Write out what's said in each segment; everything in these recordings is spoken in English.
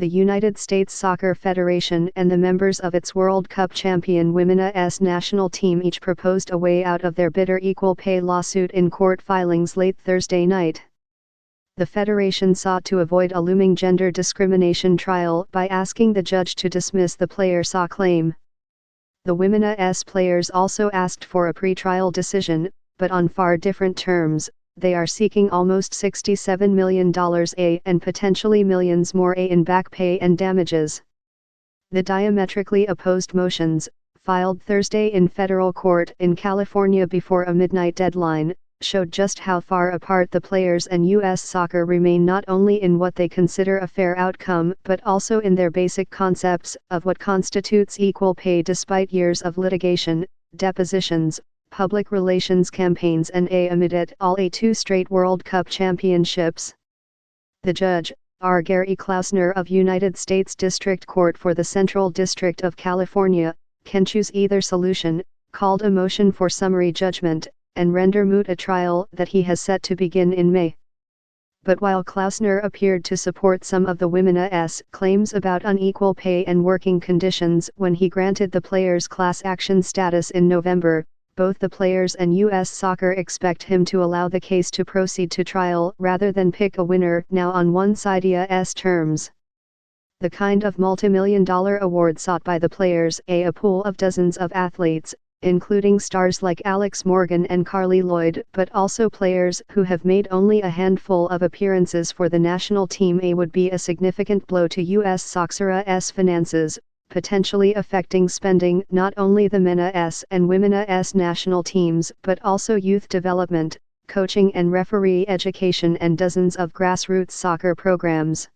the United States Soccer Federation and the members of its World Cup champion Women's national team each proposed a way out of their bitter equal pay lawsuit in court filings late Thursday night. The federation sought to avoid a looming gender discrimination trial by asking the judge to dismiss the players' claim. The Women's players also asked for a pre-trial decision, but on far different terms. They are seeking almost $67 million and potentially millions more in back pay and damages. The diametrically opposed motions, filed Thursday in federal court in California before a midnight deadline, showed just how far apart the players and U.S. Soccer remain, not only in what they consider a fair outcome but also in their basic concepts of what constitutes equal pay, despite years of litigation, depositions, public relations campaigns and amid it all 2 straight World Cup championships. The judge, R. Gary Klausner of United States District Court for the Central District of California, can choose either solution, called a motion for summary judgment, and render moot a trial that he has set to begin in May. But while Klausner appeared to support some of the Women's claims about unequal pay and working conditions when he granted the players class action status in November, both the players and U.S. Soccer expect him to allow the case to proceed to trial rather than pick a winner now on one side's terms. The kind of multimillion-dollar award sought by the players, a pool of dozens of athletes, including stars like Alex Morgan and Carly Lloyd, but also players who have made only a handful of appearances for the national team, would be a significant blow to U.S. Soccer's finances, potentially affecting spending not only the men's and women's national teams but also youth development, coaching and referee education and dozens of grassroots soccer programs.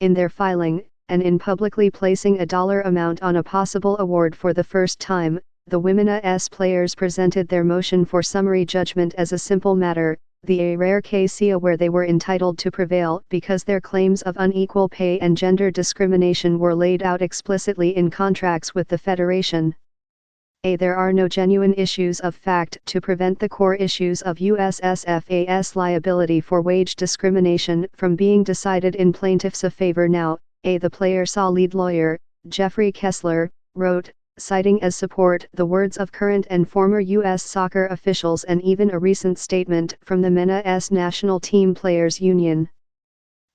In their filing, and in publicly placing a dollar amount on a possible award for the first time, the Women's players presented their motion for summary judgment as a simple matter, a rare case where they were entitled to prevail because their claims of unequal pay and gender discrimination were laid out explicitly in contracts with the Federation. There are no genuine issues of fact to prevent the core issues of USSFA's liability for wage discrimination from being decided in plaintiffs' favor now, the players' lead lawyer, Jeffrey Kessler, wrote, citing as support the words of current and former U.S. soccer officials and even a recent statement from the Men's National Team Players Union,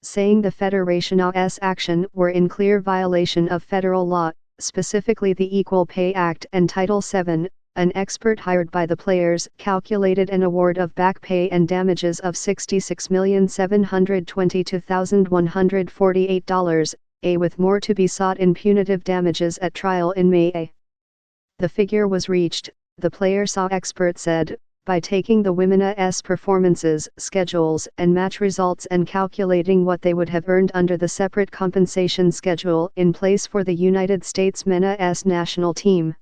saying the Federation's action were in clear violation of federal law, specifically the Equal Pay Act and Title VII. An expert hired by the players calculated an award of back pay and damages of $66,722,148, with more to be sought in punitive damages at trial in May. The figure was reached, the players' expert said, by taking the Women's performances, schedules and match results and calculating what they would have earned under the separate compensation schedule in place for the United States Men's national team.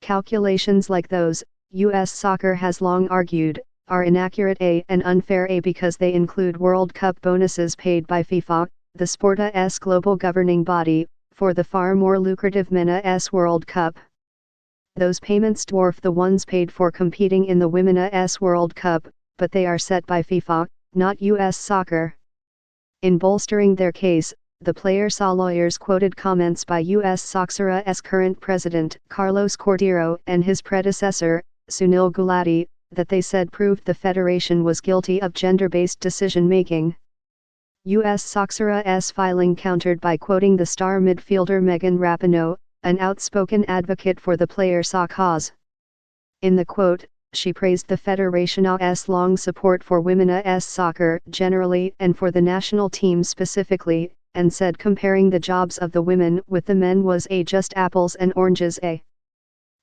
Calculations like those, U.S. Soccer has long argued, are inaccurate and unfair because they include World Cup bonuses paid by FIFA, the sport's global governing body, for the far more lucrative Men's World Cup. Those payments dwarf the ones paid for competing in the Women's World Cup, but they are set by FIFA, not U.S. Soccer. In bolstering their case, the players' lawyers quoted comments by U.S. Soccer's current president, Carlos Cordeiro, and his predecessor, Sunil Gulati, that they said proved the federation was guilty of gender-based decision-making. U.S. Soccer's filing countered by quoting the star midfielder Megan Rapinoe, an outspoken advocate for the players' cause. In the quote, she praised the Federation's long support for women's soccer generally and for the national team specifically, and said comparing the jobs of the women with the men was just apples and oranges.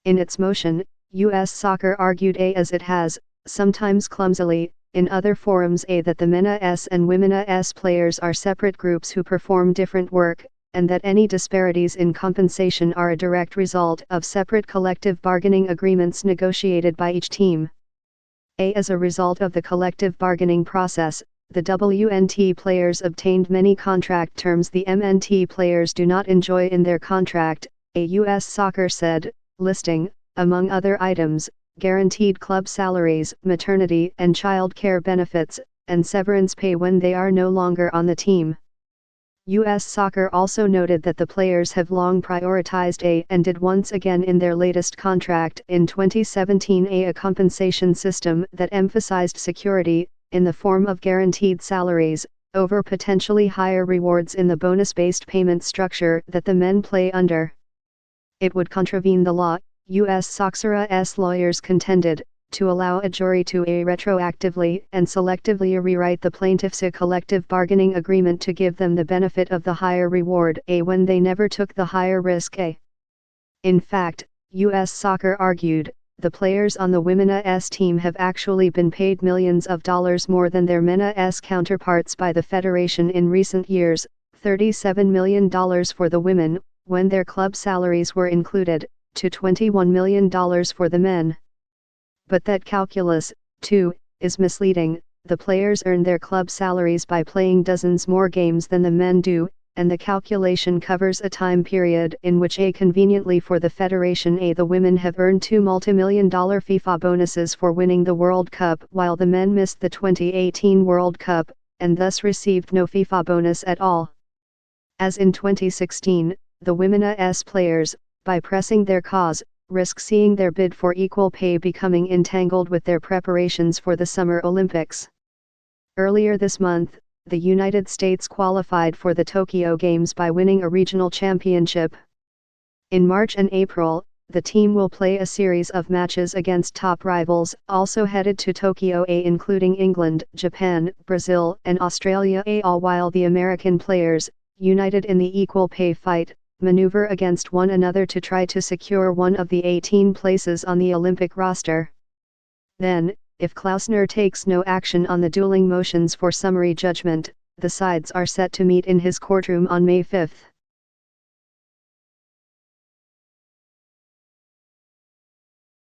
In its motion, U.S. Soccer argued as it has, sometimes clumsily, in other forums that the men's and women's players are separate groups who perform different work, and that any disparities in compensation are a direct result of separate collective bargaining agreements negotiated by each team. As a result of the collective bargaining process, the WNT players obtained many contract terms the MNT players do not enjoy in their contract, U.S. Soccer said, listing, among other items, guaranteed club salaries, maternity and child care benefits, and severance pay when they are no longer on the team. U.S. Soccer also noted that the players have long prioritized and did once again in their latest contract in 2017 a compensation system that emphasized security, in the form of guaranteed salaries, over potentially higher rewards in the bonus-based payment structure that the men play under. It would contravene the law, U.S. Soccer's lawyers contended, to allow a jury to retroactively and selectively rewrite the plaintiffs' collective bargaining agreement to give them the benefit of the higher reward when they never took the higher risk. In fact, U.S. Soccer argued, the players on the women's team have actually been paid millions of dollars more than their men's counterparts by the federation in recent years, $37 million for the women, when their club salaries were included, to $21 million for the men. But that calculus, too, is misleading. The players earn their club salaries by playing dozens more games than the men do, and the calculation covers a time period in which conveniently for the federation the women have earned two multimillion-dollar FIFA bonuses for winning the World Cup while the men missed the 2018 World Cup, and thus received no FIFA bonus at all. As in 2016, the women's players, by pressing their cause, risk seeing their bid for equal pay becoming entangled with their preparations for the Summer Olympics. Earlier this month, the United States qualified for the Tokyo Games by winning a regional championship. In March and April, the team will play a series of matches against top rivals, also headed to Tokyo including England, Japan, Brazil, and Australia all while the American players, united in the equal pay fight, maneuver against one another to try to secure one of the 18 places on the Olympic roster. Then, if Klausner takes no action on the dueling motions for summary judgment, the sides are set to meet in his courtroom on May 5.